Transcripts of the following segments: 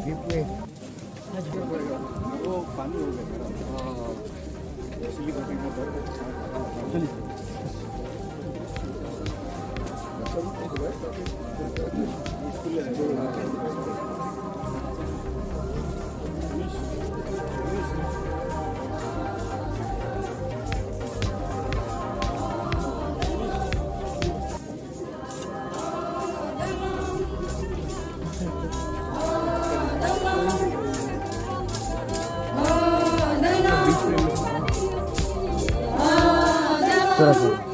giveaway. वो पानी हो गया इसीलिए चलिए Terus.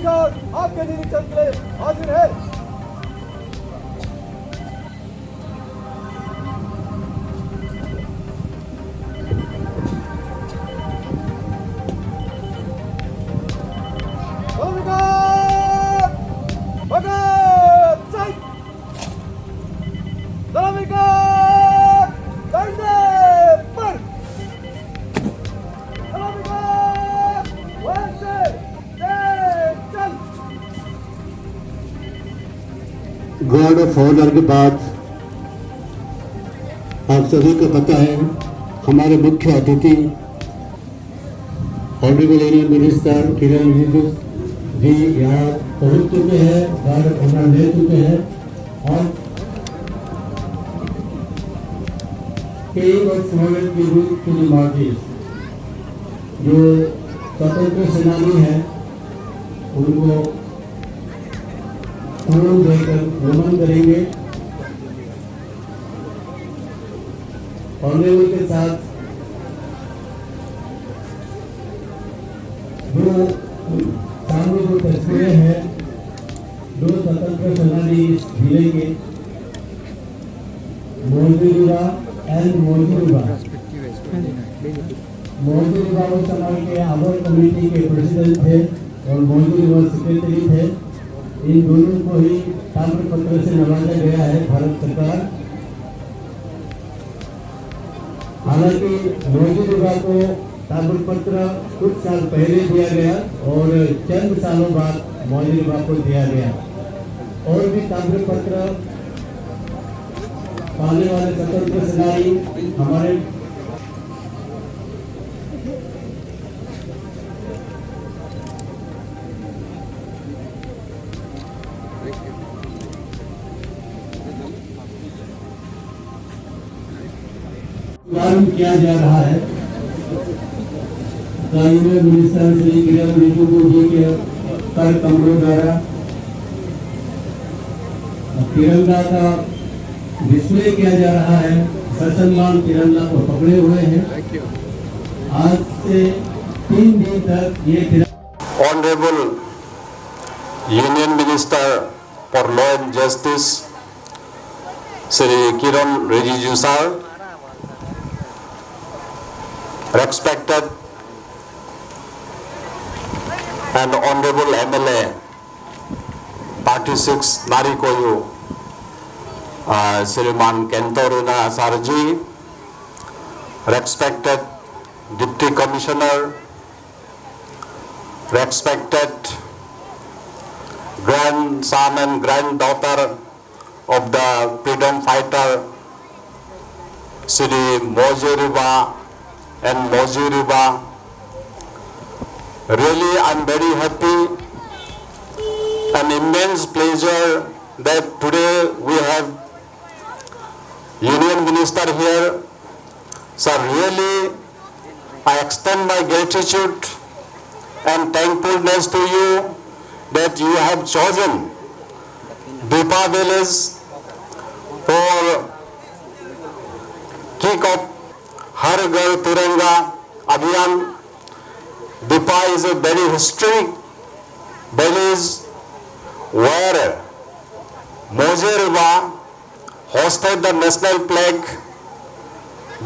अधिकार आपके निरीक्षण के लिए हाजिर है। गार्ड ऑफ ऑनर के बाद आप सभी को पता है हमारे मुख्य अतिथि ऑनरेबल यूनियन मिनिस्टर किरण रिजिजू जी यहाँ पहुंच चुके हैं, गार्ड ऑफ ऑनर ले चुके हैं और कई वर्ष की रूप के मार्टिस जो स्वतंत्र सेनानी है उनको फूल देकर नमन करेंगे। ऑनरेबल के साथ दो सामने जो तस्वीरें हैं दो स्वतंत्र सेनानी इस जिले के मोजूदा एंड मोजूदा उस समय के आवर कमेटी के प्रेसिडेंट थे और मोजूदा सेक्रेटरी थे। इन दोनों को ही ताम्र पत्र से नवाजा गया है भारत सरकार। हालांकि मोजूदा को ताम्र पत्र कुछ साल पहले दिया गया और चंद सालों बाद मोजूदा को दिया गया। और भी ताम्र पत्र पाने वाले स्वतंत्र सेनानी हमारे किया जा रहा है। यूनियन मिनिस्टर श्री किरण रिजिजू जी के कर कमरों द्वारा तिरंगा का डिस्प्ले किया जा रहा है। ससम्मान तिरंगा को पकड़े हुए हैं। आज से 3 दिन तक ये honourable union minister for law and justice Shri Kiran Rijiju sir, respected and honorable MLA Party 6 Narikoyu Sriman Kentoruna Sarji, respected Deputy Commissioner, respected grandson and granddaughter of the freedom fighter Sri Mojeriba and Mojiriba. Really, I'm very happy and immense pleasure that today we have Union Minister here. So really, I extend my gratitude and thankfulness to you that you have chosen Dipa village for kick-off हर घर तिरंगा अभियान। Dipa is a very historic village where Mojeriba hosted the national flag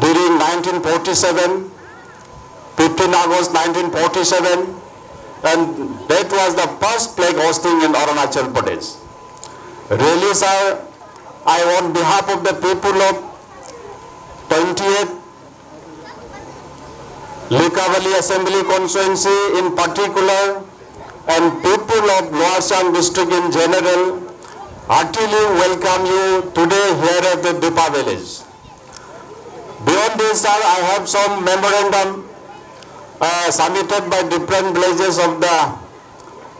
during 1947, 15 August 1947, and that was the first flag hosting in Arunachal Pradesh. Really, sir, I on behalf of the people of 28th Likavali Assembly Constituency in particular and people of Lower Assam district in general heartily welcome you today here at the Dipa village. Beyond this, sir, I have some memorandum submitted by different villages of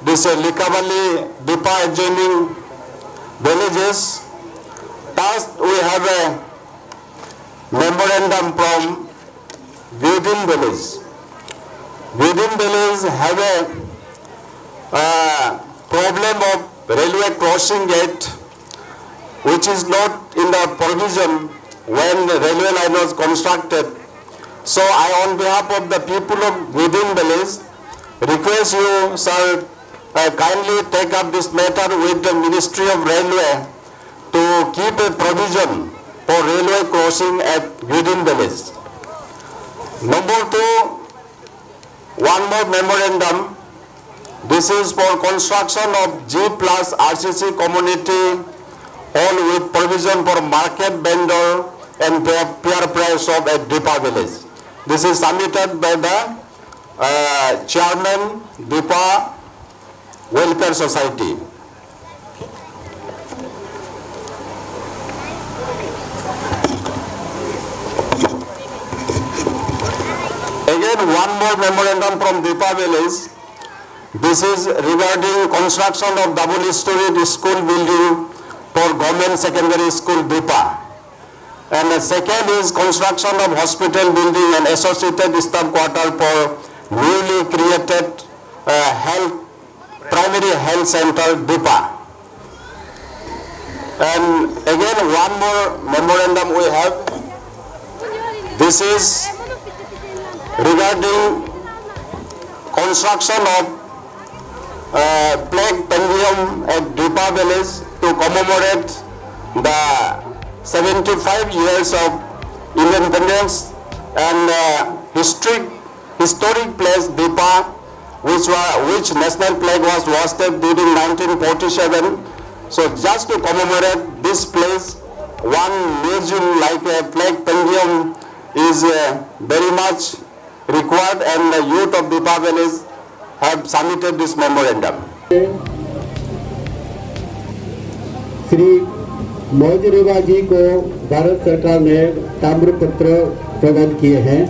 this Likavali Dipa adjoining villages. First, we have a memorandum from Within village. Within village have a problem of railway crossing gate which is not in the provision when the railway line was constructed. So I on behalf of the people of Within village request you, sir, kindly take up this matter with the Ministry of Railway to keep a provision for railway crossing at Green Village. Number 2, one more memorandum. This is for construction of G plus RCC community hall with provision for market vendor and fair price shop at Dipa village. This is submitted by the chairman Dipa Welfare Society. Again, one more memorandum from Dipa village. This is regarding construction of double-storied school building for Government Secondary School Dipa. And the second is construction of hospital building and associated staff quarter for newly created primary health center Dipa. And again, one more memorandum we have. This is regarding construction of flag pendulum at Dipa village to commemorate the 75 years of independence and historic place Dipa, which national flag was hoisted during 1947. So just to commemorate this place, one museum like a flag pendulum is very much required, and the youth of Dipa village have submitted this memorandum. Shri मौजरेवा जी को भारत सरकार ने ताम्रपत्र प्रदान किए हैं।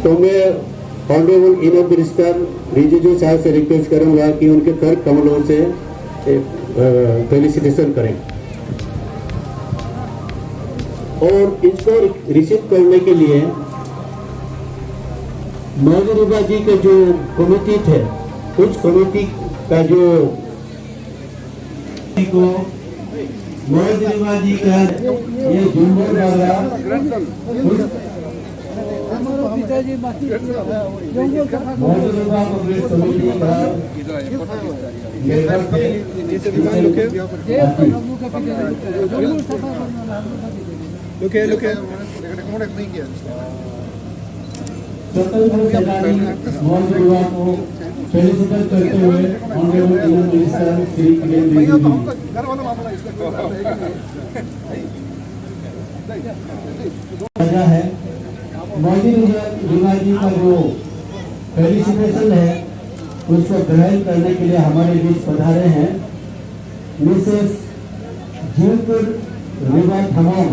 तो मैं honourable union minister Rijiju साहब से रिक्वेस्ट करूंगा कि उनके कर कमलों से फेलिसिटेशन करें और इसको रिसीव करने के लिए मौजरेवा जी के जो कमेटी थे, उस कमेटी का जो को मौजरेवा जी का ये जुम्मन वाला मौजरेवा कमेटी का स्वतंत्र सेनानी मौजरेवा को फेलिसिटेट करते हुए honourable union minister Shri Kiran Rijiju है। मौजरेवा जी का जो फेलिसिटेशन है उसको ग्रहण करने के लिए हमारे बीच पधारे हैं मिसेस जिलकुर रिवा थमोंग,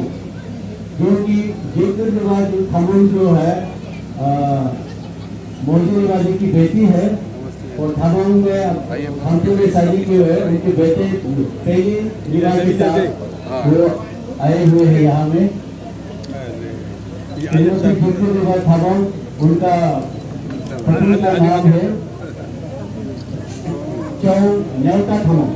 जो कि जिलकुर रिवा थमोंग जो है मौजरेवा जी की बेटी है और थमोंग में हमसे में शादी की है। उनके बेटे पहली मीरा के साथ वो आए हुए हैं यहाँ में। जिलकुर रिवा थमोंग, उनका पत्नी का नाम है चौ न्यौता थमोंग।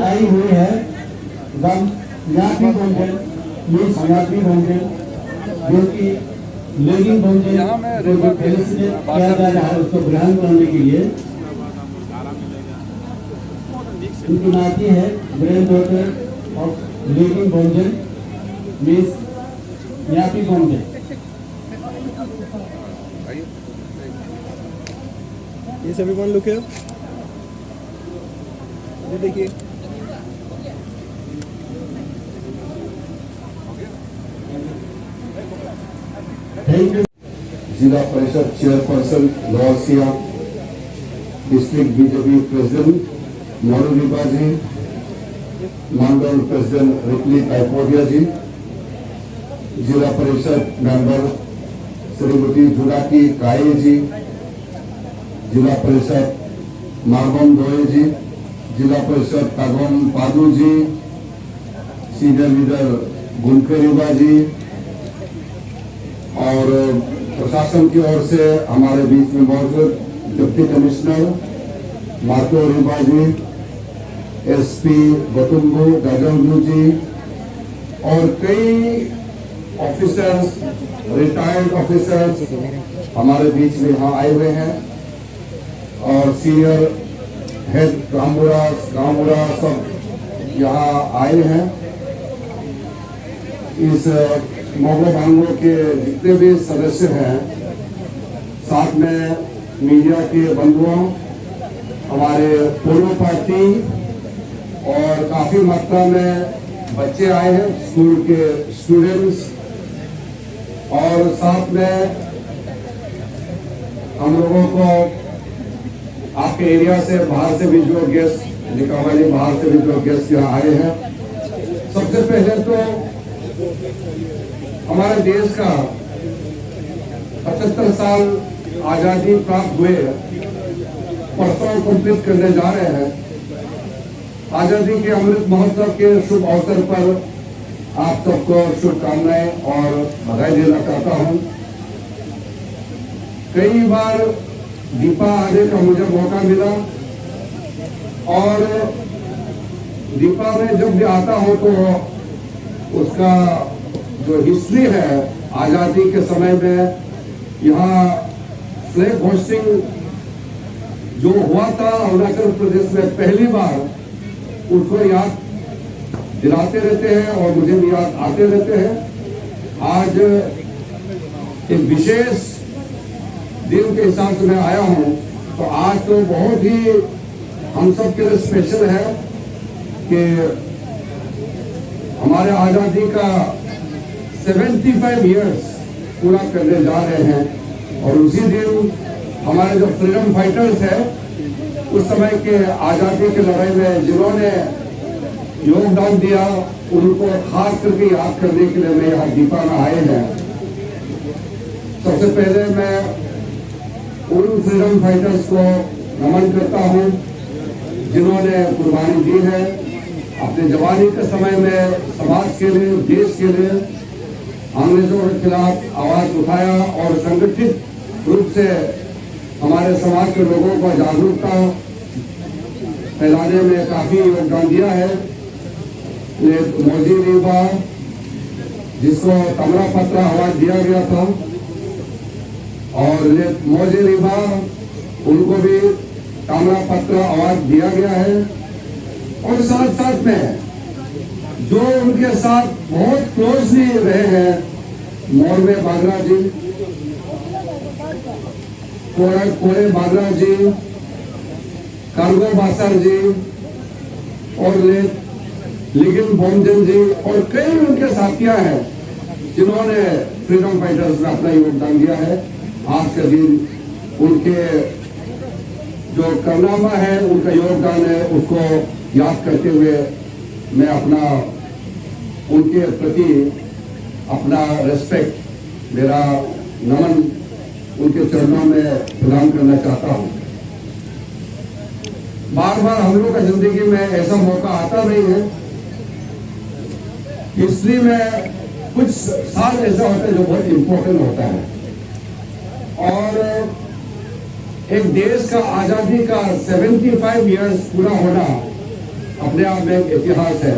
आई हुई है न्यापी भोजन, मिस न्यापी भोजन, जो कि लेगिंग भोजन को जो फेलिसिटेट किया जा रहा है उसको ग्रहण करने के लिए उनकी नाती है ग्रैंड डॉटर ऑफ लेगिंग Bhojan Miss Nyapi Bhojan. Yes, everyone look here. ये देखिए। जिला परिषद chairperson lower district BJP president Moruba ji, मंडल प्रेसिडेंट रिपली कायपोडिया जी, जिला परिषद मेंबर श्रीमती जुलाकी काये जी, जिला परिषद मारगम दोए जी, जिला परिषद तागम पादू जी, सीनियर लीडर गुनखेरिबा जी और प्रशासन की ओर से हमारे बीच में मौजूद डिप्टी कमिश्नर मार्को रिबा जी, एसपी गौतमबू गाजंगू जी और कई ऑफिसर्स, रिटायर्ड ऑफिसर्स हमारे बीच में यहाँ आए हुए हैं और सीनियर हेड गांवबुढ़ा सब यहाँ आए हैं। इस मोगो भांगो के जितने भी सदस्य हैं, साथ में मीडिया के बंधुओं, हमारे पोलो पार्टी और काफी मात्रा में बच्चे आए हैं, स्कूल के स्टूडेंट्स, और साथ में हम लोगों को आपके एरिया से बाहर से भी जो गेस्ट निकावाली बाहर से भी जो गेस्ट यहाँ आए हैं। सबसे पहले तो हमारे देश का 75 साल आजादी प्राप्त हुए परसों कंप्लीट करने जा रहे हैं। आजादी के अमृत महोत्सव के शुभ अवसर पर आप सबको शुभकामनाएं और बधाई देना चाहता हूं। कई बार दीपा आने का मुझे मौका मिला और दीपा में जब भी आता हूं तो उसका जो हिस्ट्री है, आजादी के समय में यहाँ फ्लैग होस्टिंग जो हुआ था अरुणाचल प्रदेश में पहली बार, उसको याद दिलाते रहते हैं और मुझे भी याद आते रहते हैं। आज एक विशेष दिन के हिसाब से मैं आया हूं, तो आज तो बहुत ही हम सब के लिए स्पेशल है कि हमारे आजादी का 75 इयर्स पूरा करने जा रहे हैं। और उसी दिन हमारे जो फ्रीडम फाइटर्स है, उस समय के आजादी की लड़ाई में जिन्होंने योगदान दिया, उनको खास करके याद करने के लिए मैं यहाँ दीपा में आए हैं। सबसे पहले मैं उन फ्रीडम फाइटर्स को नमन करता हूँ जिन्होंने कुर्बानी दी है अपने जवानी के समय में, समाज के लिए, देश के लिए अंग्रेजों के खिलाफ आवाज उठाया और संगठित रूप से हमारे समाज के लोगों को जागरूकता फैलाने में काफी योगदान दिया है। ये मौजी रीबा, जिसको तमरा पत्रा अवार्ड दिया गया था, और ये मौजी रीबा, उनको भी ताम्रा पत्र अवार्ड दिया गया है। और साथ साथ में जो उनके साथ बहुत क्लोजली रहे हैं, मोरवे बागरा जी, कोरे बागरा जी, कार्गो बासर जी और लिगिन बोमजन जी और कई उनके साथियां हैं जिन्होंने फ्रीडम फाइटर्स में अपना योगदान दिया है। आज के दिन उनके जो कारनामा है, उनका योगदान है, उसको याद करते हुए मैं अपना उनके प्रति अपना रेस्पेक्ट, मेरा नमन उनके चरणों में प्रदान करना चाहता हूं। बार बार हम लोग का जिंदगी में ऐसा मौका आता नहीं है। हिस्ट्री में कुछ साल ऐसा होता है जो बहुत इंपॉर्टेंट होता है, और एक देश का आजादी का 75 इयर्स पूरा होना अपने आप में एक इतिहास है।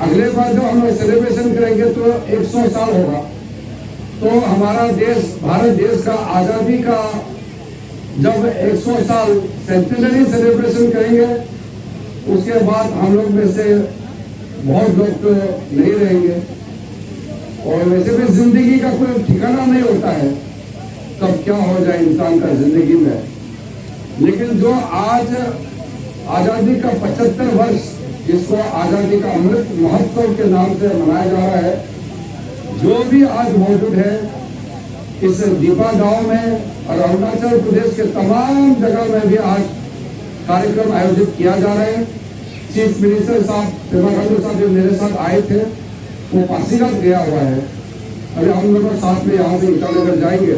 अगले बार जब हम लोग सेलिब्रेशन करेंगे तो 100 साल होगा। तो हमारा देश, भारत देश का आजादी का जब 100 साल सेंटिनरी सेलिब्रेशन करेंगे, उसके बाद हम लोग में से बहुत लोग तो नहीं रहेंगे। और वैसे भी जिंदगी का कोई ठिकाना नहीं होता है कब क्या हो जाए इंसान का जिंदगी में। लेकिन जो आज आजादी का 75 वर्ष, जिसको आजादी का अमृत महोत्सव के नाम से मनाया जा रहा है, जो भी आज मौजूद है इस दीपा गांव में और अरुणाचल प्रदेश के तमाम जगह में भी आज कार्यक्रम आयोजित किया जा रहा है। चीफ मिनिस्टर साहब पेमा खांडू साहब जो मेरे साथ आए थे, वो पासीघाट गया हुआ है। अभी हम लोग साथ में यहाँ से ईटानगर जाएंगे।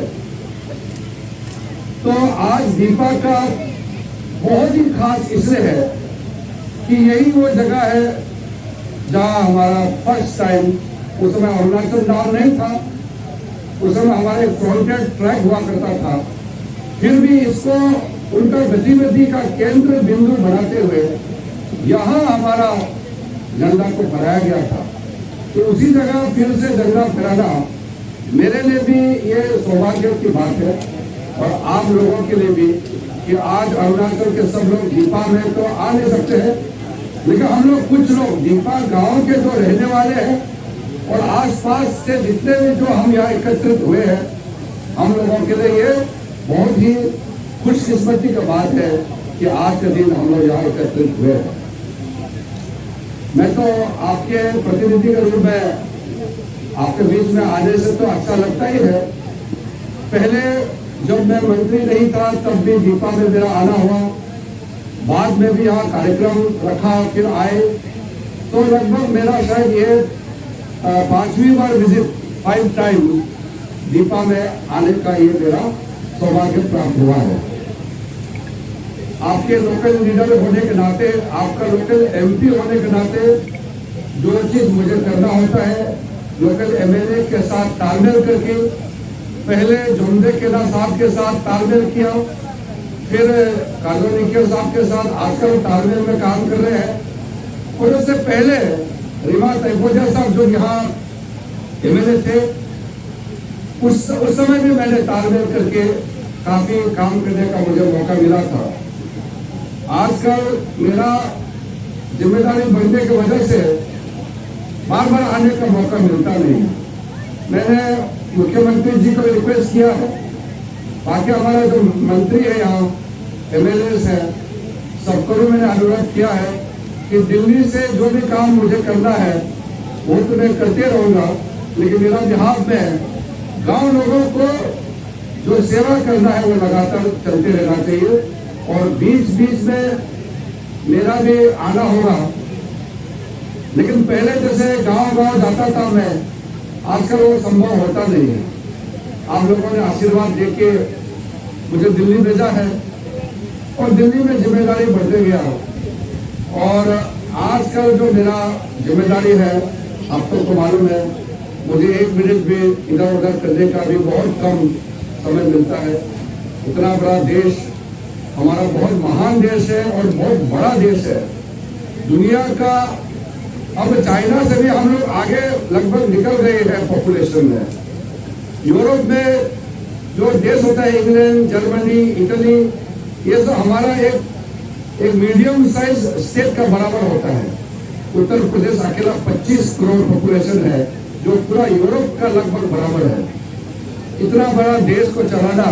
तो आज दीपा का बहुत ही खास इसलिए है कि यही वो जगह है जहाँ हमारा फर्स्ट टाइम, उस समय अरुणाचल नाम नहीं था, उस समय हमारे फ्रंटेड ट्रैक हुआ करता था, फिर भी इसको उनका गतिविधि का केंद्र बिंदु बनाते हुए यहाँ हमारा झंडा को फहराया गया था। तो उसी जगह फिर से झंडा फहराना मेरे लिए भी ये सौभाग्य की बात है और आप लोगों के लिए भी कि आज अरुणाचल के सब लोग दीपा में तो आ नहीं सकते हैं, लेकिन हम लोग कुछ लोग दीपा गांव के जो रहने वाले हैं और आसपास से जितने भी जो हम यहाँ एकत्रित हुए हैं, हम लोगों के लिए ये बहुत ही खुशकिस्मती की बात है कि आज के दिन हम लोग यहाँ एकत्रित हुए हैं। मैं तो आपके प्रतिनिधि के रूप में आपके बीच में आने से तो अच्छा लगता ही है। पहले जब मैं मंत्री नहीं था तब भी दीपा में मेरा आना हुआ, बाद में भी यहाँ कार्यक्रम रखा, फिर आए, तो लगभग मेरा शायद ये 5वीं बार विजिट, 5 टाइम्स दीपा में आने का ये मेरा सौभाग्य प्राप्त हुआ है। आपके लोकल लीडर होने के नाते, आपका लोकल एमपी होने के नाते जो चीज मुझे करना होता है, लोकल एमएलए के साथ तालमेल करके, पहले जोमदे केला साहब के साथ तालमेल किया, फिर काजोनिकर साहब के साथ आजकल तालमेल में काम कर रहे हैं। और उससे पहले रीमा तैफोजा साहब जो यहाँ एमएलए थे, उस समय भी मैंने तालमेल करके काफी काम करने का मुझे मौका मिला था। आजकल मेरा जिम्मेदारी बढ़ने की वजह से बार बार आने का मौका मिलता नहीं। मैंने मुख्यमंत्री जी को रिक्वेस्ट किया है, बाकी हमारा जो मंत्री है यहाँ, एमएलए है, सबको भी मैंने अनुरोध किया है कि दिल्ली से जो भी काम मुझे करना है वो तो मैं करते रहूंगा, लेकिन मेरा बिहाफ में गांव लोगों को जो सेवा करना है वो लगातार चलते रहना चाहिए और बीच बीच में मेरा भी आना होगा। लेकिन पहले जैसे गांव जाता था मैं, आजकल वो संभव होता नहीं है। आप लोगों ने आशीर्वाद देके मुझे दिल्ली भेजा है और दिल्ली में जिम्मेदारी बढ़ते गया और आजकल जो मेरा जिम्मेदारी है, आप सबको मालूम है, मुझे 1 मिनट भी इधर उधर करने का भी बहुत कम समय मिलता है। इतना बड़ा देश हमारा, बहुत महान देश है और बहुत बड़ा देश है। दुनिया का अब चाइना से भी हम लोग आगे लगभग निकल गए हैं पॉपुलेशन में। यूरोप में जो देश होता है, इंग्लैंड, जर्मनी, इटली, ये सब हमारा एक मीडियम साइज स्टेट का बराबर होता है। उत्तर प्रदेश अकेला 25 करोड़ पॉपुलेशन है, जो पूरा यूरोप का लगभग बराबर है। इतना बड़ा देश को चलाना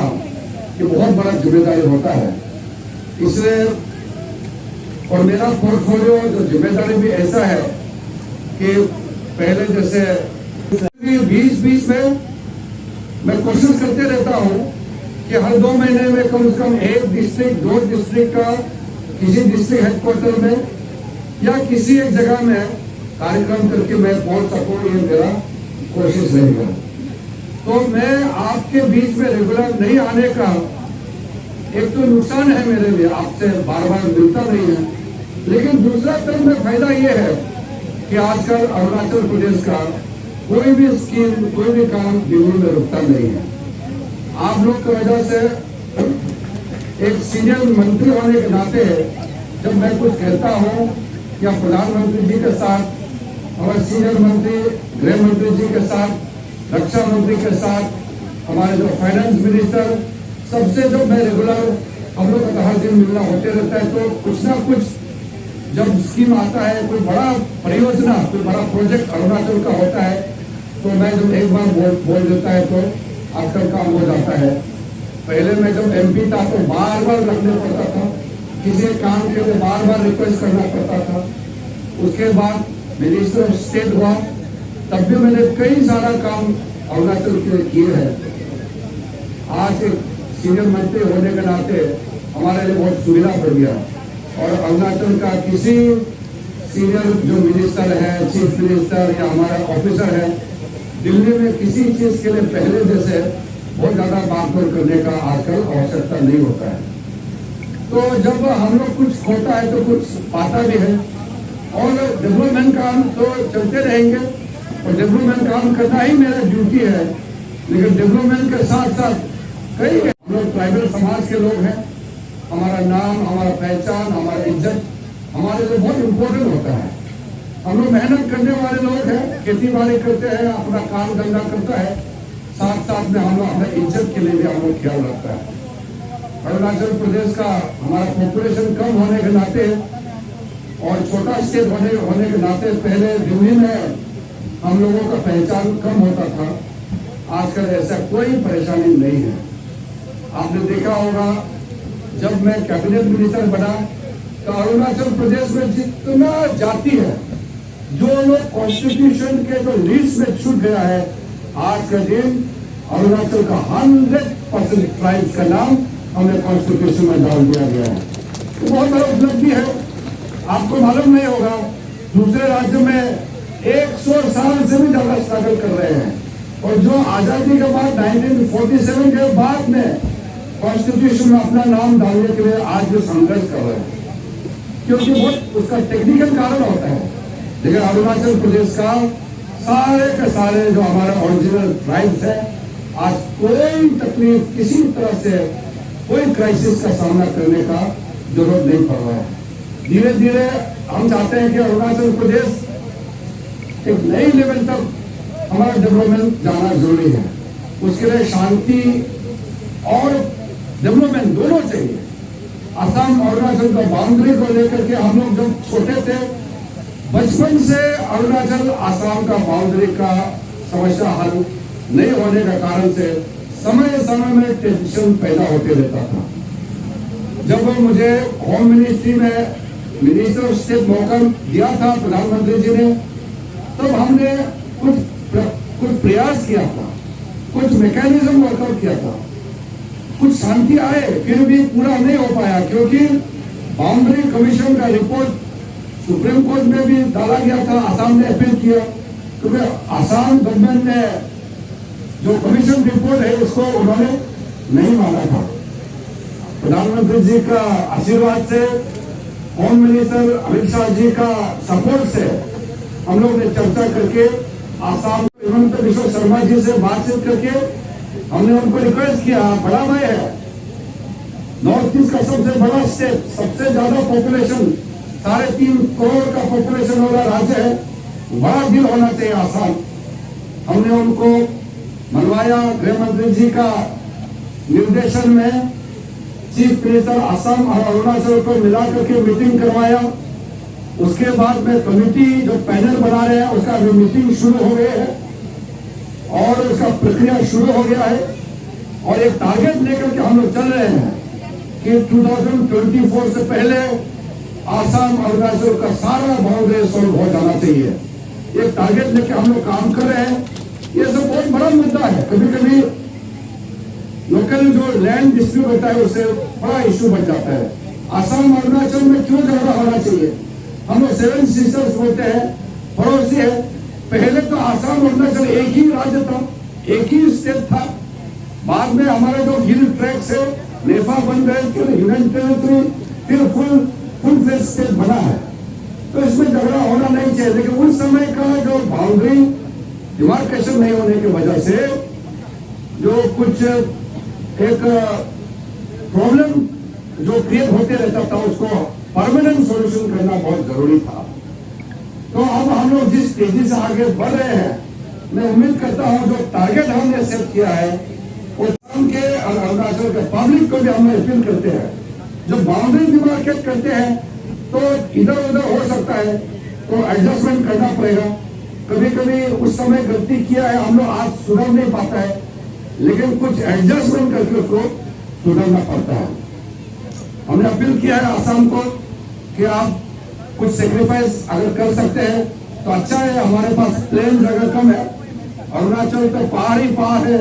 ये बहुत बड़ा जिम्मेदारी होता है। इसलिए और मेरा पोर्टफोलियो जो जिम्मेदारी भी ऐसा है कि पहले जैसे बीच में मैं कोशिश करते रहता हूँ कि हर 2 महीने में कम से कम 1 डिस्ट्रिक्ट, 2 डिस्ट्रिक्ट का किसी डिस्ट्रिक्ट हेडक्वार्टर में या किसी एक जगह में कार्यक्रम करके मैं पहुंच सकूं, ये मेरा कोशिश रहेगा। तो मैं आपके बीच में रेगुलर नहीं आने का एक तो नुकसान है मेरे लिए, आपसे बार बार मिलता नहीं है, लेकिन दूसरा तरफ में फायदा ये है कि आजकल अरुणाचल प्रदेश का कोई भी स्कीम, कोई भी काम दिल्ली में रुकता नहीं है। आप लोग की वजह से एक सीनियर मंत्री होने के नाते जब मैं कुछ कहता हूँ या प्रधानमंत्री जी के साथ, हमारे सीनियर मंत्री, गृह मंत्री जी के साथ, रक्षा मंत्री के साथ, हमारे जो फाइनेंस मिनिस्टर, सबसे जब मैं रेगुलर, हम लोग का हर दिन मिलना होते रहता है, तो कुछ ना कुछ जब स्कीम आता है, कोई बड़ा परियोजना, कोई बड़ा प्रोजेक्ट अरुणाचल का होता है, तो मैं जब एक बार बोल देता है तो आजकल काम हो जाता है। पहले मैं जब एमपी था तो बार बार रखने पड़ता था, किसी काम के लिए बार बार रिक्वेस्ट करना पड़ता था। उसके बाद मिनिस्टर ऑफ स्टेट हुआ, तब भी मैंने कई सारा काम अरुणाचल के लिए किए हैं। आज एक सीनियर मंत्री होने के नाते हमारे लिए बहुत सुविधा बढ़ गया और अरुणाचल का किसी सीनियर जो मिनिस्टर है, चीफ मिनिस्टर या हमारा ऑफिसर है, दिल्ली में किसी चीज के लिए पहले जैसे बहुत ज्यादा बातचीत करने का आजकल आवश्यकता नहीं होता है। तो जब हम लोग कुछ खोता है तो कुछ पाता भी है और डेवलपमेंट काम तो चलते रहेंगे और डेवलपमेंट काम करना ही मेरा ड्यूटी है। लेकिन डेवलपमेंट के साथ साथ कई हम लोग ट्राइबल समाज के लोग हैं, हमारा नाम, हमारा पहचान, हमारा इज्जत हमारे लिए बहुत इम्पोर्टेंट होता है। हम लोग मेहनत करने वाले लोग हैं, खेती बाड़ी करते हैं, अपना काम धंधा करता है, साथ साथ में हम लोग अपने इज्जत के लिए भी हम लोग ख्याल रखता है। अरुणाचल प्रदेश का हमारा पॉपुलेशन कम होने के नाते और छोटा स्टेट होने के नाते पहले दिल्ली में हम लोगों का पहचान कम होता था। आजकल ऐसा कोई परेशानी नहीं है। आपने देखा होगा जब मैं कैबिनेट मिनिस्टर बना तो अरुणाचल प्रदेश में जितना जाति है, जो लोग कॉन्स्टिट्यूशन के जो लिस्ट में छूट गया है, आज का दिन अरुणाचल का 100% ट्राइब्स का नाम हमने कॉन्स्टिट्यूशन में डाल दिया गया है। तो बहुत बड़ा उपलब्धि है। आपको मालूम नहीं होगा, दूसरे राज्य में 100 साल से भी ज्यादा स्ट्रगल कर रहे हैं, और जो आजादी के बाद 1947 के बाद में कॉन्स्टिट्यूशन में अपना नाम डालने के लिए आज भी संघर्ष कर रहे हैं, क्योंकि बहुत उसका टेक्निकल कारण होता है। लेकिन अरुणाचल प्रदेश का सारे के सारे जो हमारे ओरिजिनल ट्राइब्स है, आज कोई तकलीफ, किसी तरह से कोई क्राइसिस का सामना करने का जरूरत नहीं पड़ रहा है। धीरे धीरे हम चाहते हैं कि अरुणाचल प्रदेश एक नई लेवल तक हमारा डेवलपमेंट जाना जरूरी है। उसके लिए शांति और डेवलपमेंट दोनों चाहिए। असम अरुणाचल का बाउंड्री को लेकर के हम लोग जब छोटे थे, बचपन से अरुणाचल असम का बाउंड्री का समस्या हल नहीं होने के कारण से समय समय में टेंशन पैदा होते रहता था। जब मुझे होम मिनिस्ट्री में मिनिस्टर ऑफ स्टेट मौका दिया था प्रधानमंत्री जी ने, तब हमने कुछ प्रयास किया था, कुछ मैकेनिज्म वर्कआउट किया था, कुछ शांति आए, फिर भी पूरा नहीं हो पाया, क्योंकि बाउंड्री कमीशन का रिपोर्ट सुप्रीम कोर्ट में भी डाला गया था। असम ने अपील किया, क्योंकि असम गवर्नमेंट ने जो कमीशन रिपोर्ट है उसको उन्होंने नहीं माना था। प्रधानमंत्री जी का आशीर्वाद से, होम मिनिस्टर अमित शाह जी का सपोर्ट से हम लोग ने चर्चा करके आसाम हिमंत बिश्व शर्मा जी से बातचीत करके हमने उनको रिक्वेस्ट किया, बड़ा भाई है, नॉर्थ ईस्ट का सबसे बड़ा स्टेट, सबसे ज्यादा पॉपुलेशन, 3.5 करोड़ का पॉपुलेशन वाला राज्य है, बड़ा दिल होना चाहिए आसाम। हमने उनको मनवाया। गृह मंत्री जी का निर्देशन में चीफ मिनिस्टर असम और अरुणाचल को मिला करके मीटिंग करवाया। उसके बाद में कमेटी जो पैनल बना रहे हैं उसका भी मीटिंग शुरू हो गई है और उसका प्रक्रिया शुरू हो गया है, और एक टारगेट लेकर के हम लोग चल रहे हैं कि 2024 से पहले आसाम अरुणाचल का सारा बाउंड्री सॉल्व हो जाना चाहिए। एक टारगेट लेकर हम लोग काम कर रहे हैं। ये सब बहुत बड़ा मुद्दा है। कभी कभी लोकल जो लैंड डिस्प्यूट होता है उससे बड़ा इश्यू बन जाता है। आसाम अरुणाचल में क्यों झगड़ा होना चाहिए? हम लोग 7 सिस्टर्स बोलते हैं, पड़ोसी है। पहले तो आसाम अरुणाचल एक ही राज्य था, एक ही स्टेट था। बाद में हमारे जो हिल ट्रैक से नेफा बन गए, फिर यूनियन टेरिटरी, फिर फुल फ्लेज स्टेट बना है। तो इसमें झगड़ा होना नहीं चाहिए। लेकिन उस समय का जो बाउंड्री डिमार्केशन नहीं होने की वजह से जो कुछ एक प्रॉब्लम जो क्रिएट होते रहता था, उसको परमानेंट सॉल्यूशन करना बहुत जरूरी था। तो अब हम लोग जिस तेजी से आगे बढ़ रहे हैं, मैं उम्मीद करता हूं जो टारगेट हमने सेट किया है वो के अरुणाचल के पब्लिक को भी हम अपील करते हैं। जो बाउंड्री डिमार्केट करते हैं तो इधर उधर हो सकता है, तो एडजस्टमेंट करना पड़ेगा। कभी कभी उस समय गलती किया है, हम लोग आज सुधर नहीं पाता है, लेकिन कुछ एडजस्टमेंट करके उसको सुधरना पड़ता है। हमने अपील किया है आसाम को कि आप कुछ सेक्रीफाइस अगर कर सकते हैं तो अच्छा है। हमारे पास प्लेन जगह कम है, अरुणाचल तो पहाड़ ही पहाड़ है,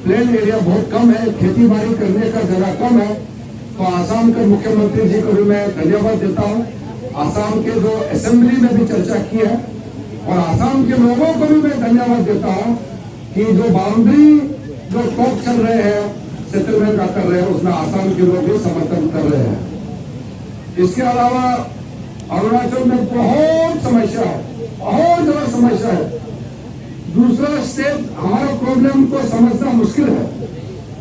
प्लेन एरिया बहुत कम है, खेती बाड़ी करने का जगह कम है। तो आसाम के मुख्यमंत्री जी को भी मैं धन्यवाद देता हूँ। आसाम के जो असेंबली में भी चर्चा की है, और आसाम के लोगों को भी मैं धन्यवाद देता हूँ कि जो बाउंड्री जो टॉक चल रहे हैं, सेटलमेंट का कर रहे हैं, उसमें आसाम के लोग भी समर्थन कर रहे हैं। इसके अलावा अरुणाचल में बहुत समस्या है, बहुत ज्यादा समस्या है। दूसरा स्टेट हमारा प्रॉब्लम को समझना मुश्किल है।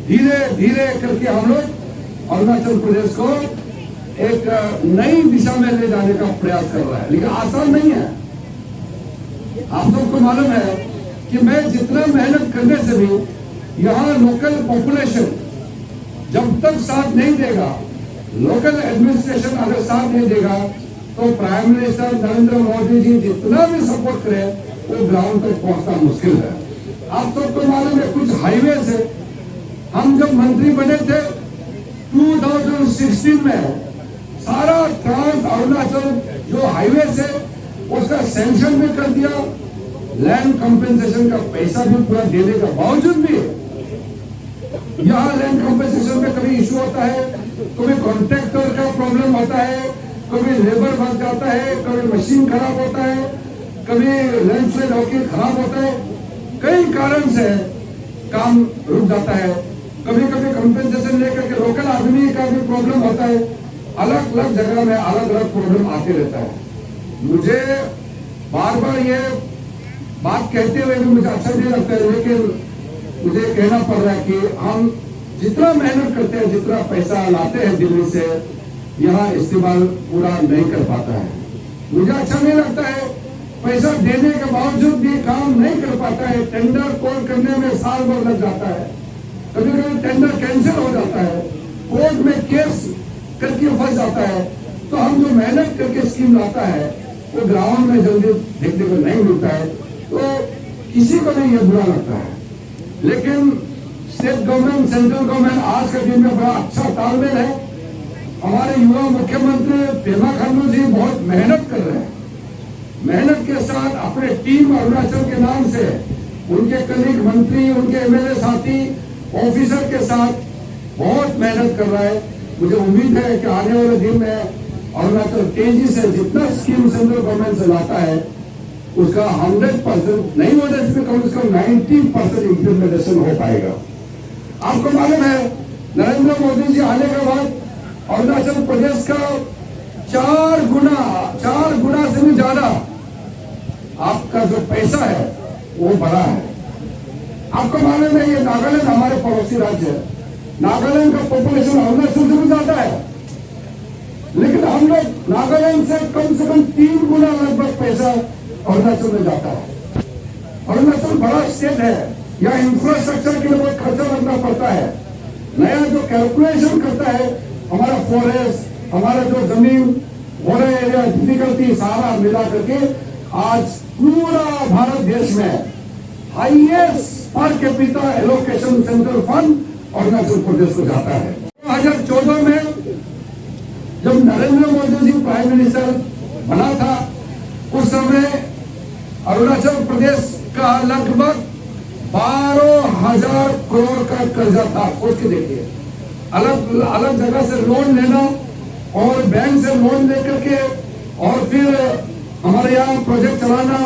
धीरे धीरे करके हम लोग अरुणाचल प्रदेश को एक नई दिशा में ले जाने का प्रयास कर रहा है, लेकिन आसान नहीं है। आप सबको मालूम है कि मैं जितना मेहनत करने से भी यहाँ लोकल पॉपुलेशन जब तक साथ नहीं देगा, लोकल एडमिनिस्ट्रेशन अगर साथ नहीं देगा, तो प्राइम मिनिस्टर नरेंद्र मोदी जी जितना भी सपोर्ट करे वो ग्राउंड तक पहुंचना मुश्किल है। आप सबको मालूम है कुछ हाईवे से हम जब मंत्री बने थे 2016 में सारा ट्रांस अरुणाचल जो हाईवे से उसका सैंक्शन भी कर दिया, लैंड कंपेंसेशन का पैसा भी पूरा देने का बावजूद भी यहाँ लैंड कंपेंसेशन में कभी इशू होता है, कभी कॉन्ट्रैक्टर का प्रॉब्लम होता है, कभी लेबर भाग जाता है, कभी मशीन खराब होता है, कभी लैंडस्लाइड होकर खराब होता है, कई कारण से काम रुक जाता है। कभी कभी कंपेंसेशन लेकर के लोकल आदमी का भी प्रॉब्लम होता है। अलग अलग जगह में अलग अलग प्रॉब्लम आते रहता है। मुझे बार बार ये बात कहते हुए भी मुझे अच्छा नहीं लगता है, लेकिन मुझे कहना पड़ रहा है कि हम जितना मेहनत करते हैं, जितना पैसा लाते हैं दिल्ली से, यहाँ इस्तेमाल पूरा नहीं कर पाता है। मुझे अच्छा नहीं लगता है, पैसा देने के बावजूद भी काम नहीं कर पाता है। टेंडर कॉल करने में साल भर लग जाता है, कभी कभी टेंडर कैंसिल हो जाता है, कोर्ट में केस करके फंस जाता है। तो हम जो मेहनत करके स्कीम लाता है वो ग्राउंड में जल्दी देखने को नहीं मिलता है, तो किसी को नहीं ये बुरा लगता है। लेकिन स्टेट गवर्नमेंट, सेंट्रल गवर्नमेंट आज के दिन में बड़ा अच्छा तालमेल है। हमारे युवा मुख्यमंत्री पेमा खांडू जी बहुत मेहनत कर रहे हैं। मेहनत के साथ अपने टीम अरुणाचल के नाम से उनके कलीग मंत्री, उनके एमएलए साथी, ऑफिसर के साथ बहुत मेहनत कर रहा है। मुझे उम्मीद है कि आने वाले दिन में अरुणाचल तेजी से जितना स्कीम सेंट्रल गवर्नमेंट से लाता है उसका 100% नहीं होने से भी कम से कम 90% इम्प्लीमेंटेशन हो पाएगा। आपको मालूम है नरेंद्र मोदी जी आने के बाद अरुणाचल प्रदेश का 4 गुना से भी ज्यादा आपका जो पैसा है वो बढ़ा है। आपको मालूम है ये नागालैंड हमारे पड़ोसी राज्य है, नागालैंड का पॉपुलेशन अरुणाचल से भी ज्यादा है, लेकिन हम लोग नागालैंड से कम 3 गुना लगभग पैसा अरुणाचल में जाता है। अरुणाचल बड़ा स्टेट है, यहाँ इंफ्रास्ट्रक्चर के लिए बहुत खर्चा लगना पड़ता है। नया जो कैलकुलेशन करता है हमारा फॉरेस्ट, हमारा जो जमीन, बड़े एरिया, डिफिकल्टी सारा मिला करके आज पूरा भारत देश में highest per capita allocation central fund Arunachal Pradesh को जाता है। 2014 में जब नरेंद्र मोदी जी प्राइम मिनिस्टर बना था उस समय अरुणाचल प्रदेश का लगभग 12,000 करोड़ का कर्जा था। सोच के देखिए, अलग अलग जगह से लोन लेना और बैंक से लोन लेकर के और फिर हमारे यहाँ प्रोजेक्ट चलाना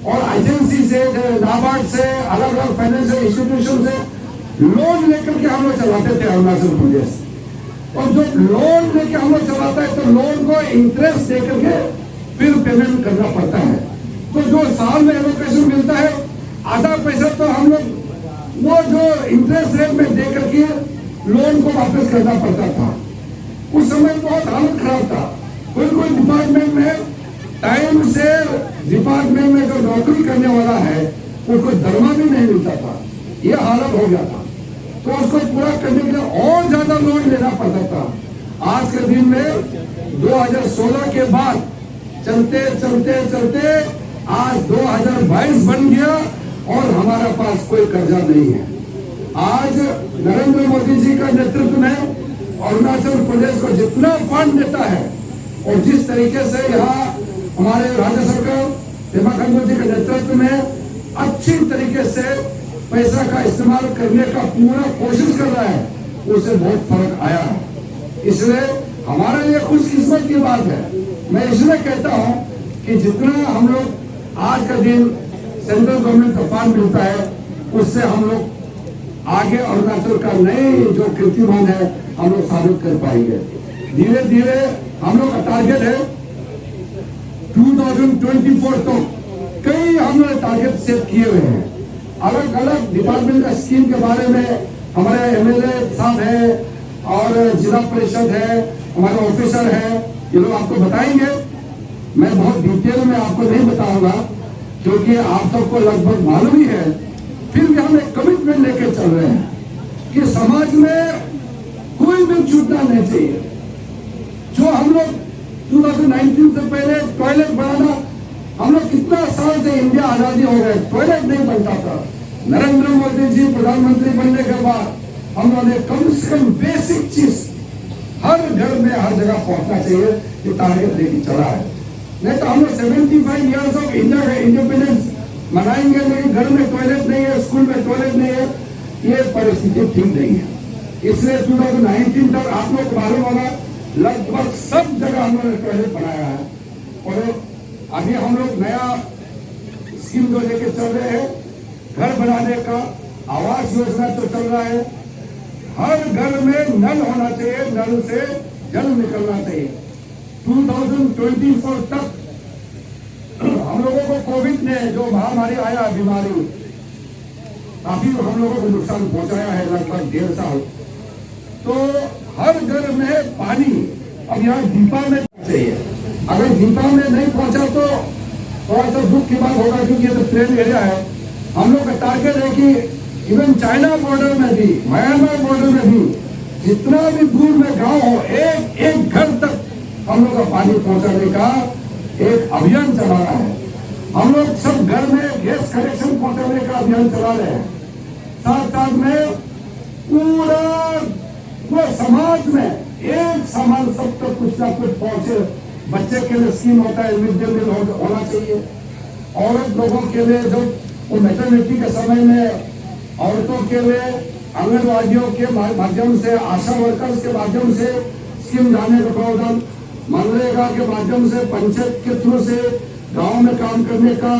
और एजेंसी से, नाबार्ड से, अलग अलग फाइनेंशियल इंस्टीट्यूशन से लोन लेकर के हम लोग चलाते थे अरुणाचल प्रदेश। और जो लोन लेके हम लोग चलाता है तो लोन को इंटरेस्ट दे करके फिर पेमेंट करना पड़ता है। तो जो साल में एलोकेशन मिलता है आधा पैसा तो हम लोग वो जो इंटरेस्ट रेट में दे करके लोन को वापस करना पड़ता था। उस समय बहुत हालत खराब था। कोई डिपार्टमेंट में टाइम से डिपार्टमेंट में जो नौकरी करने वाला है उसको दरमा भी नहीं मिलता था, ये हालत हो गया था। तो उसको पूरा करने के लिए और ज्यादा लोन लेना पड़ता था। आज के दिन में 2016 के बाद चलते चलते चलते आज 2022 बन गया और हमारा पास कोई कर्जा नहीं है। आज नरेंद्र मोदी जी का नेतृत्व में अरुणाचल प्रदेश को जितना फंड देता है और जिस तरीके से यहाँ हमारे राज्य सरकार पेमा खांडू जी के नेतृत्व में अच्छी तरीके से पैसा का इस्तेमाल करने का पूरा कोशिश कर रहा है, उससे बहुत फर्क आया है। इसलिए हमारे लिए खुशकिस्मत की बात है। मैं इसलिए कहता हूं कि जितना हम लोग आज का दिन सेंट्रल गवर्नमेंट का फंड मिलता है उससे हम लोग आगे अरुणाचल का नए जो कीर्तिमान है हम लोग साबित कर पाएंगे। धीरे धीरे हम लोग का टारगेट है 2024 तो कई हम लोग टारगेट सेट किए हुए हैं। अलग अलग डिपार्टमेंट का स्कीम के बारे में हमारे एमएलए साहब है और जिला परिषद है, हमारे ऑफिसर है, ये लोग आपको बताएंगे। मैं बहुत डिटेल में आपको नहीं बताऊंगा क्योंकि आप सबको लगभग मालूम ही है, फिर भी हम एक कमिटमेंट लेके चल रहे हैं कि समाज में कोई भी छूटना नहीं चाहिए। जो हम लोग 2019 से पहले टॉयलेट बनाना, हम लोग कितना साल से इंडिया आजादी हो गए, टॉयलेट नहीं बनता था। नरेंद्र मोदी जी प्रधानमंत्री बनने के बाद हम लोगों ने कम से कम बेसिक चीज हर घर में हर जगह पहुंचना चाहिए, ये टारगेट लेके चला है। नहीं तो हम लोग 75 ईयर्स ऑफ इंडिया का इंडिपेंडेंस मनाएंगे, लेकिन घर में टॉयलेट नहीं है, स्कूल में टॉयलेट नहीं है, ये परिस्थिति ठीक नहीं है। इसलिए 2019 तक आप लोग को मालूम होगा, लगभग सब जगह हम लोगों ने टॉयलेट बनाया है। और अभी हम लोग नया स्कीम जो लेके चल रहे हैं, घर बनाने का आवास योजना जो चल रहा है, हर घर में नल होना चाहिए, नल से जल निकलना चाहिए। 2024 तक हम लोगों को कोविड ने जो महामारी आया, बीमारी काफी हम लोगों को नुकसान पहुंचाया है, लगभग 1.5 साल। तो हर घर में पानी अब यहाँ दीपा में चाहिए। अगर दीपा में नहीं पहुंचा तो थोड़ा सा दुख की बात होगा, क्योंकि ये तो प्लेन एरिया है। हम लोग का टारगेट है कि इवन चाइना बॉर्डर में भी, म्यांमार बॉर्डर में भी, जितना भी दूर में गांव हो, एक एक घर तक हम लोग का पानी पहुंचाने का एक अभियान चला रहा है। हम लोग सब घर में गैस कनेक्शन पहुंचाने का अभियान चला रहे हैं। साथ साथ में पूरा समाज में एक समान सब तक कुछ ना कुछ पहुंचे। बच्चे के लिए स्कीम होता है, मिड डे मील होना चाहिए। औरत लोगों के लिए जो वो मैटरनिटी के समय में औरतों के लिए आंगनवाड़ियों के माध्यम से, आशा वर्कर्स के माध्यम से स्कीम जाने का प्रावधान, मनरेगा के माध्यम से, पंचायत के थ्रू से गांव में काम करने का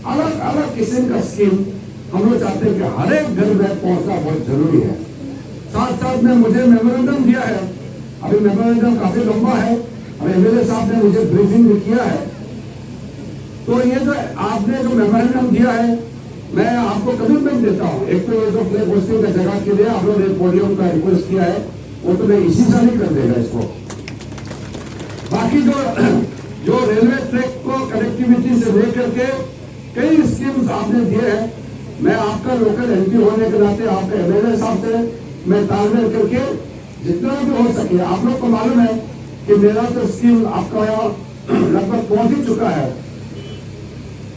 अलग अलग किस्म का स्कीम हम लोग चाहते हैं कि हर एक घर में पहुंचना बहुत जरूरी है। साथ साथ में मुझे मेमोरेंडम दिया है, अभी मेमोरेंडम काफी लंबा है, एमएलए साहब ने मुझे ब्रीफिंग भी किया है। तो ये जो आपने जो मेमोरेंडम दिया है, मैं आपको कमिटमेंट देता हूँ। एक तो ये जो फ्लैग होस्टिंग का जगह के लिए आप लोगों ने पोडियम का रिक्वेस्ट किया है, वो तो मैं इसी साल ही कर देगा इसको। बाकी जो रेलवे ट्रैक को कनेक्टिविटी से लेकर के कई स्कीम्स आपने दिए हैं, मैं आपका लोकल एमपी होने के नाते आपके एमएलए साहब से मैं तालमेल करके जितना भी हो सके, आप लोग को मालूम है कि मेरा तो स्कीम आपका यहाँ लगभग पहुंच ही चुका है।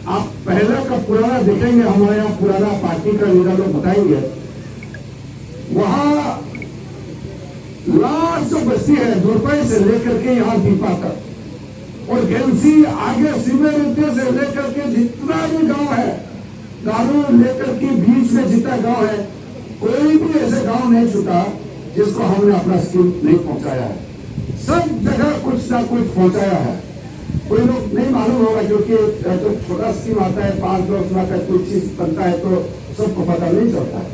आप पहले का पुराना देखेंगे, हमारे यहाँ पुराना पार्टी का लीडर लोग बताएंगे, वहां लास्ट जो बस्ती है दुर्पय से लेकर के यहाँ दीपा तक, और गेंसी आगे सिमरिते से लेकर के जितना भी गांव है, दारू लेकर के बीच में जितना गांव है, कोई भी ऐसे गांव नहीं छूटा जिसको हमने अपना स्कीम नहीं पहुंचाया है। सब जगह कुछ ना कुछ पहुंचाया है। कोई लोग नहीं मालूम होगा, क्योंकि जो छोटा स्कीम आता है 5-10 लाख का कुछ चीज बनता है तो सबको पता नहीं चलता है।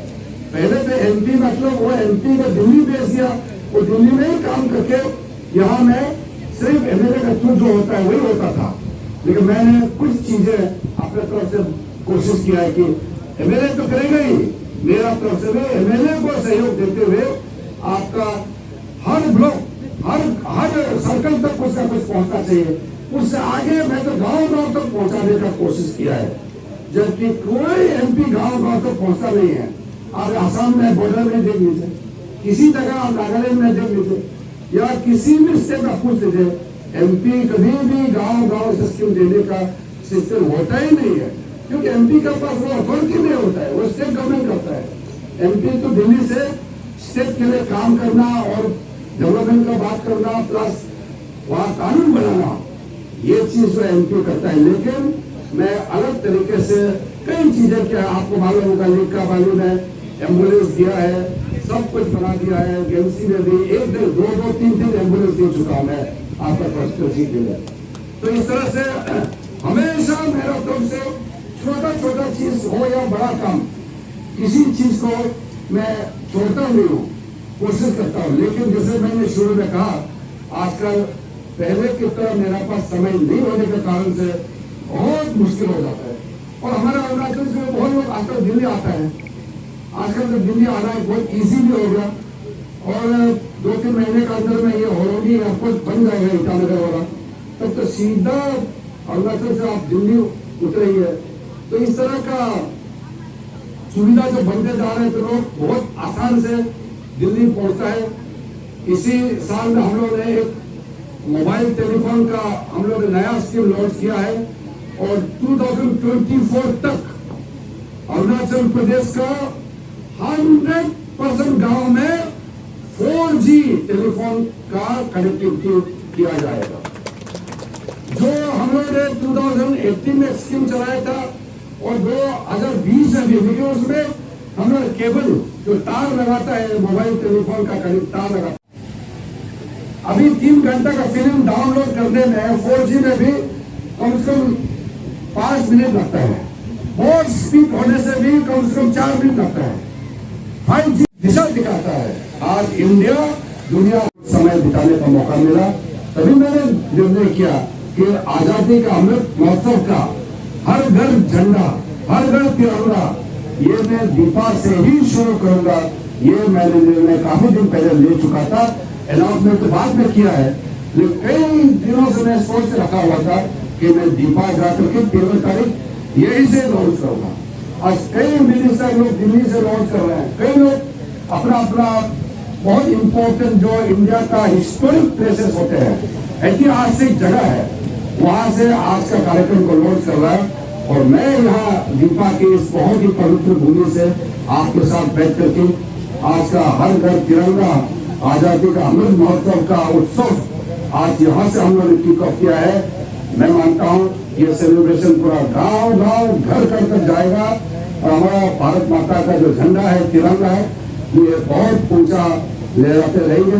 पहले तो एमपी मतलब वो एमपी को दिल्ली भेज दिया, वो दिल्ली में ही काम करके यहाँ में सिर्फ एमएलए का थ्रू जो होता है वही होता था। लेकिन मैंने कुछ चीजें अपने तरफ से कोशिश किया है कि एमएलए तो करेगा ही, मेरा तरफ से भी एमएलए को सहयोग देते हुए आपका हर ब्लॉक, हर सर्कल तक कुछ ना कुछ पहुंचना चाहिए। उससे आगे मैं तो गांव तक पहुंचाने का कोशिश किया है, जबकि कोई एमपी गांव तक पहुंचता नहीं है। आप आसाम में बॉर्डर में देख लीजिए, किसी जगह आप नागालैंड में देख लीजिए, या किसी भी स्टेट में पूछ लीजिए, एमपी कभी भी गांव से स्कीम देने का सिस्टम होता ही नहीं है, क्योंकि एमपी के पास वो अथॉरिटी नहीं होता है, वो स्टेट गवर्नमेंट करता है। एमपी तो दिल्ली से स्टेट के लिए काम करना और डेवलपमेंट का बात करना, प्लस वहाँ कानून बनाना, ये चीज जो एमपी करता है। लेकिन मैं अलग तरीके से कई चीजें, क्या आपको मालूम होगा, लीग का मालूम है, एम्बुलेंस दिया है, सब कुछ बना दिया है, गेंसी में भी 1 दिन 2 3 एम्बुलेंस दे चुका हूं मैं आपका कॉन्स्टिट्यूंसी के लिए। तो इस तरह से हमेशा मेरा तरफ से छोटा चीज हो या बड़ा काम, किसी चीज को मैं छोड़ता नहीं हूँ, कोशिश करता हूँ। लेकिन जैसे मैंने शुरू में कहा, आजकल पहले की तरह मेरे पास समय नहीं होने के कारण से बहुत मुश्किल हो जाता है। और हमारे अरुणाचल से बहुत लोग आजकल दिल्ली आता है, आजकल तो दिल्ली आना बहुत इजी भी हो गया, और 2-3 महीने के अंदर में ये होरोगी एयरपोर्ट बन जाएगा ईटानगर वाला, तब तो सीधा अरुणाचल से आप दिल्ली उतरेंगे। तो इस तरह का सुविधा जो बनते जा रहे हैं तो लोग बहुत आसान से दिल्ली पहुंचता है। इसी साल में हम लोग ने एक मोबाइल टेलीफोन का हम लोग ने नया स्कीम लॉन्च किया है और 2024 तक अरुणाचल प्रदेश का 100% गांव में 4G टेलीफोन का कनेक्टिविटी किया जाएगा। जो हम लोग ने 2018 में स्कीम चलाया था और 2020 में भी, लेकिन उसमें हम लोग केबल जो तार लगाता है मोबाइल टेलीफोन का तार लगाता है, अभी 3 घंटा का फिल्म डाउनलोड करने में 4G में भी कम से कम 5 मिनट लगता है। बहुत स्पीड होने से भी कम से कम 4 मिनट लगता है। 5G दिशा दिखाता है। आज इंडिया दुनिया समय बिताने का मौका मिला, तभी मैंने निर्णय किया कि आजादी का अमृत महोत्सव का हर घर झंडा, हर घर तिरंगा, ये मैं दीपा से ही शुरू करूंगा। ये मैंने निर्णय काफी दिन पहले ले चुका था, अनाउंसमेंट तो बाद में किया है, लेकिन कई दिनों से मैं सोच के रखा हुआ था कि मैं दीपा जाकर के 13 तारीख यही से लॉन्च करूंगा। आज कई मिनिस्टर लोग दिल्ली से लॉन्च कर रहे हैं, कई लोग अपना अपना बहुत इंपॉर्टेंट जो इंडिया का हिस्टोरिक प्लेसेस होते हैं, ऐतिहासिक जगह है, वहां से आज का कार्यक्रम को लॉन्च कर रहा है। और मैं यहाँ दीपा की इस बहुत ही पवित्र भूमि से आपके साथ बैठ करके आज का हर घर तिरंगा आजादी का अमृत महोत्सव का उत्सव आज यहाँ से हम लोगों ने किक ऑफ किया है। मैं मानता हूँ ये सेलिब्रेशन पूरा गांव-गांव घर घर तक जाएगा और हमारा भारत माता का जो झंडा है, तिरंगा है, ये बहुत ऊंचा लहराते रहेंगे।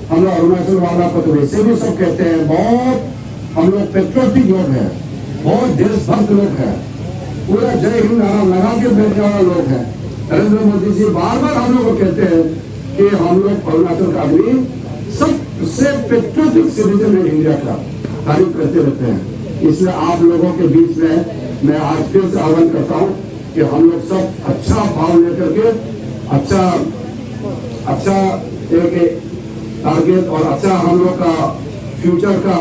हम लोग अरुणाचल वाला को तो वैसे भी सब कहते हैं, बहुत हम लोग पेट्रियोटिक लोग हैं, बहुत देशभक्त लोग हैं, पूरा जय हिंद नारा लगा के बैठने वाला लोग हैं। नरेंद्र मोदी जी बार बार हम लोग को कहते हैं कि हम लोग अरुणाचल का आदमी सबसे पेट्रियोटिक सिटीजन है इंडिया का, तारीफ करते रहते हैं। इसलिए आप लोगों के बीच में मैं आज फिर से आह्वान करता हूँ कि हम लोग सब अच्छा भाव लेकर के अच्छा एक टारगेट और अच्छा हम लोग का फ्यूचर का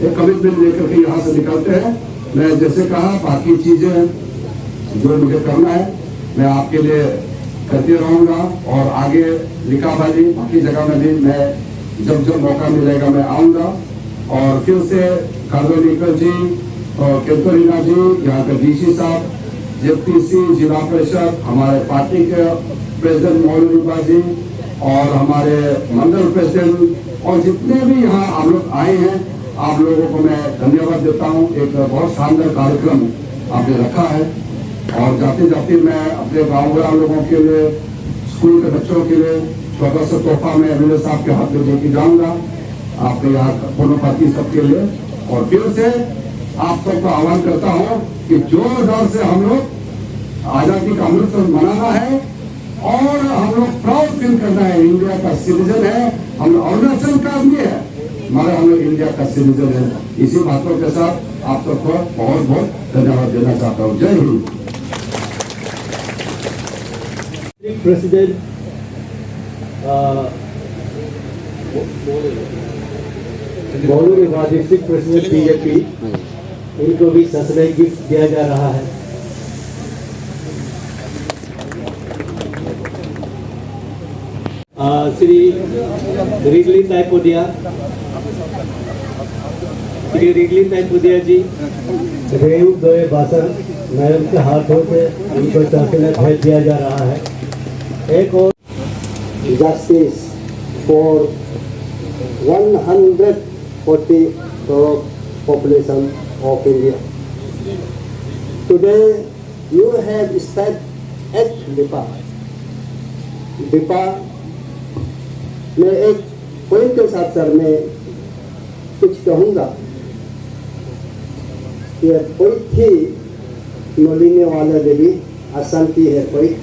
एक कमिटमेंट लेकर के यहाँ से निकलते हैं। मैं जैसे कहा बाकी चीजें जो मुझे करना है मैं आपके लिए करते रहूंगा और आगे लिखाबाजी बाकी जगह में भी मैं जब जब मौका मिलेगा मैं आऊंगा। और फिर से कार्दोनिकल जी और केतोरीना जी, यहाँ के डीसी साहब, जेपीसी जिला परिषद, हमारे पार्टी के प्रेसिडेंट मौलूबा जी और हमारे मंडल प्रेसिडेंट और जितने भी यहाँ आप लोग आए हैं, आप लोगों को मैं धन्यवाद देता हूँ। एक बहुत शानदार कार्यक्रम आपने रखा है और जाते जाते मैं अपने गाँव ग्राम लोगों के लिए, स्कूल के बच्चों के लिए छोटा सा तोहफा मैं एमएलए साहब के हाथ में देके जाऊंगा आपके यहाँ पूर्णपाती सबके लिए। और फिर से आप सबको आह्वान करता हूँ कि जोरदार से हम लोग आजादी का अमृत मनाना है और हम लोग प्राउड फील करना है। इंडिया का सिटीजन है, हम अरुणाचल का आदमी है मगर हम लोग इंडिया का सिटीजन है। इसी बातों के साथ आप सबको बहुत बहुत धन्यवाद देना चाहता हूँ। जय हिंद। President Mauluba district president BJP, इनको भी ससुराल गिफ्ट दिया जा रहा है। श्री रिगली ताइपोदिया, श्री रिगली ताइपोदिया जी रेव दोए बासर मैडम के हाथों से इनको चाकलेट भेज दिया जा रहा है। एक और justice for 140 crore population of India. Today you have stepped at Dipa. Dipa में एक पॉइंट के साथ सर मैं कुछ कहूँगा। ये पॉइंट थी नलिने वाले देवी अशांति है पॉइंट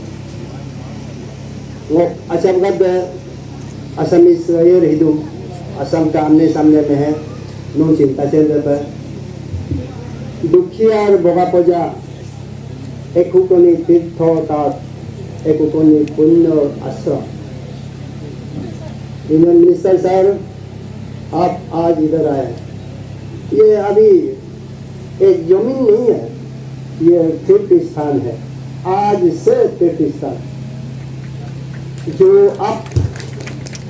वो असमगत असमीस हिदू असम का आमने सामने में है नो चिंता चल पर दुखिया और बगा पजा एक हुकोनी तीर्थ तात एक हुकोनी पुण्य आश्रम। यूनियन मिनिस्टर सर आप आज इधर आए, ये अभी एक जमीन नहीं है, ये तीर्थ स्थान है, आज से तीर्थ स्थान जो आप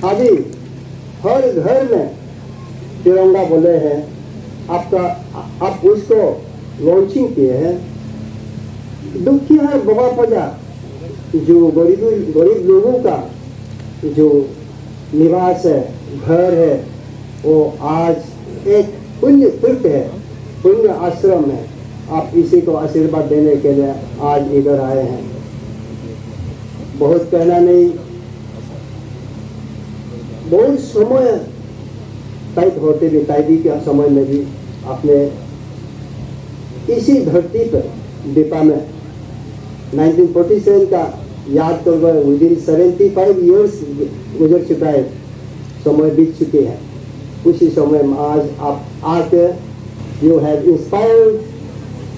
अभी हर घर में तिरंगा बोले हैं, आप उसको लॉन्चिंग किए हैं। दुखी है बाबा प्रजा, जो गरीब लोगों का जो निवास है, घर है, वो आज एक पुण्य तीर्थ है, पुण्य आश्रम है। आप इसी को आशीर्वाद देने के लिए आज इधर आए हैं। बहुत कहना नहीं, बहुत समय टाइट होते भी, टाइडी के समय में भी आपने इसी धरती पर दीपा में 1947 का याद कर गए। विदिन 75 ईयर्स गुजर चुका है, समय बीत चुके हैं। उसी समय में आज आप आके you have inspired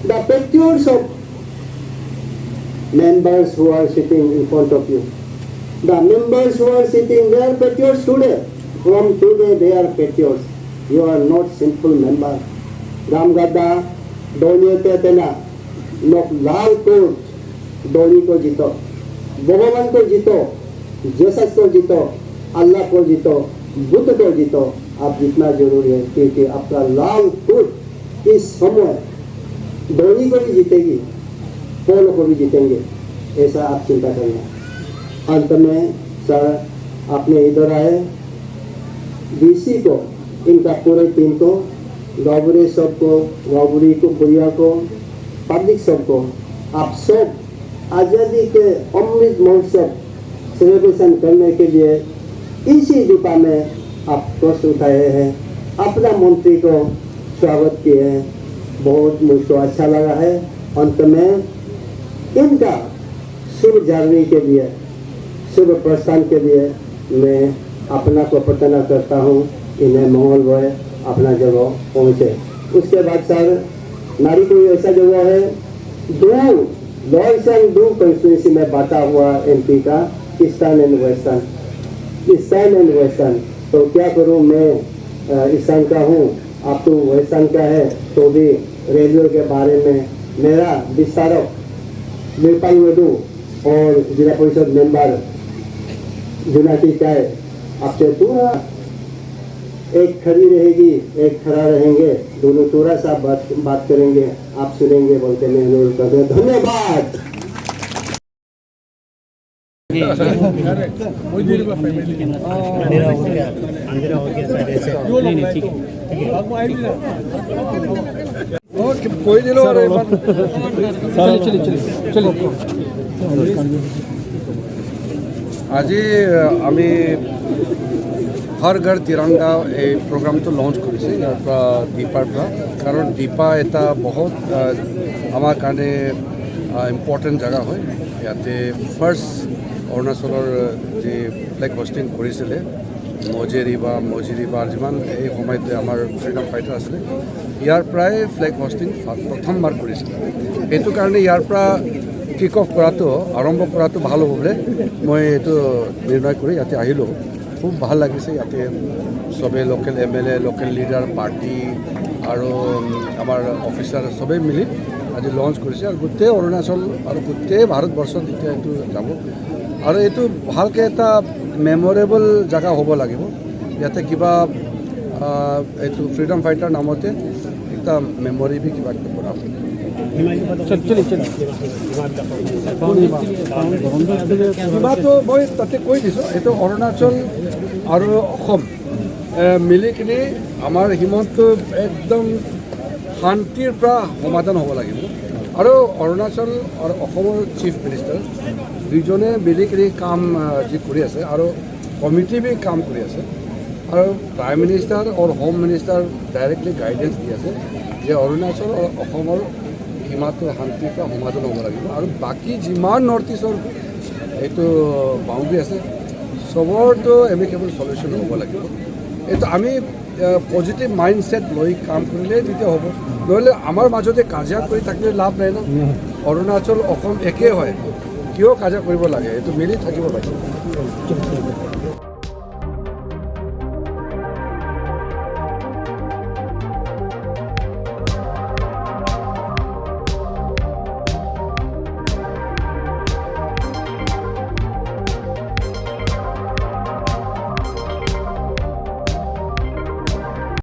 the pictures of members who are sitting in front of you. The members who are sitting, they are patriots today. From today they are patriots. You are not simple member. रामगद्दा डोलियों तेना लोग लाल coat डोली को जीतो, भगवान को जीतो, Jesus को जीतो, अल्लाह को जीतो, बुद्ध को जीतो। आप जितना जरूरी है, क्योंकि आपका लाल कोट इस समय डोली को भी जीतेगी, पोलो को भी जीतेंगे, ऐसा आप चिंता करना। अंत में सर आपने इधर आए, डीसी को, इनका पूरे टीम को, गौबरी सबको, गौबरी को, भैया को, पब्लिक सबको, आप सब आज़ादी के अमृत महोत्सव सेलिब्रेशन करने के लिए इसी दीपा में आप प्रश्न उठाए हैं, अपना मंत्री को स्वागत किए हैं। बहुत मुझको अच्छा लगा है। अंत में इनका शुभ जर्नी के लिए, शुभ प्रस्थान के लिए मैं अपना को प्रार्थना करता हूँ, इन्हें मंगल भय अपना जगह पहुँचे। उसके बाद सर नारी कोई ऐसा जगह है, दो लॉर्ड दो कंस्टिट्यूंसी में बांटा हुआ एमपी का, eastern and western, eastern and western. तो क्या करूँ, मैं ईस्टर्न का हूँ, आप तो वेस्टर्न का है, तो भी रेलवे के बारे में मेरा विस्तारक नेपाल वेदू और जिला परिषद मेंबर जुनाटी चाय आपसे पूरा एक खड़ी रहेगी, एक खड़ा रहेंगे, दोनों थोड़ा सा बात करेंगे, आप सुनेंगे बोलते मैं अनुरोध करते हैं। धन्यवाद। कोई दिलो আজি আমি हर घर तिरंगा এই প্রোগ্রামটো লঞ্চ কৰিছে ইয়াৰ পৰা দীপাৰ পৰা, কাৰণ দীপা এটা বহুত আমাৰ কাৰণে ইম্পৰ্টেণ্ট জেগা হয়। ইয়াতে ফাৰ্ষ্ট অৰুণাচলৰ যি ফ্লেগ হোষ্টিং কৰিছিলে মজিৰিবাৰ যিমান এই সময়তে আমাৰ ফ্ৰীডম ফাইটাৰ আছিলে, ইয়াৰ পৰাই ফ্লেগ হোষ্টিং প্ৰথমবাৰ কৰিছিলে। সেইটো কাৰণে ইয়াৰ পৰা কিক অফ কৰাটো, আৰম্ভ কৰাটো ভাল হ'ব বুলি মই এইটো নিৰ্ণয় কৰি ইয়াতে আহিলোঁ। খুব ভাল লাগিছে, ইয়াতে চবেই local MLA, local leader, party আৰু আমাৰ অফিচাৰ চবেই মিলি আজি লঞ্চ কৰিছে। আৰু গোটেই অৰুণাচল আৰু গোটেই ভাৰতবৰ্ষত এতিয়া এইটো যাব, আৰু এইটো ভালকৈ এটা মেমৰেবল জেগা হ'ব লাগিব। ইয়াতে কিবা এইটো ফ্ৰীডম ফাইটাৰ নামতে এটা মেমৰি বি কিবা কিবা কৰা হ'ব। কিবাটো মই তাতে কৈ দিছোঁ, এইটো অৰুণাচল আৰু অসম মিলি কিনি আমাৰ সীমান্ত একদম শান্তিৰ পৰা সমাধান হ'ব লাগিব। আৰু অৰুণাচল আৰু অসমৰ চিফ মিনিষ্টাৰ দুইজনে মিলি কিনি কাম যি কৰি আছে, আৰু কমিটি বি কাম কৰি আছে, আৰু প্ৰাইম মিনিষ্টাৰ আৰু হোম মিনিষ্টাৰ ডাইৰেক্টলি গাইডেঞ্চ দি আছে যে অৰুণাচল আৰু অসমৰ সীমাটো শান্তিৰ পৰা সমাধান হ'ব লাগিব। আৰু বাকী যিমান নৰ্থ ইষ্টৰ এইটো বাউণ্ডেৰী আছে চবৰতো এমিকেবল সলিউশ্যন হ'ব লাগিব। এইটো আমি পজিটিভ মাইণ্ডছেট লৈ কাম কৰিলে তেতিয়া হ'ব, নহ'লে আমাৰ মাজতে কাজিয়া কৰি থাকিলে লাভ নাই ন। অৰুণাচল অসম একেই হয়, কিয় কাজিয়া কৰিব লাগে, এইটো মিলি থাকিব লাগে।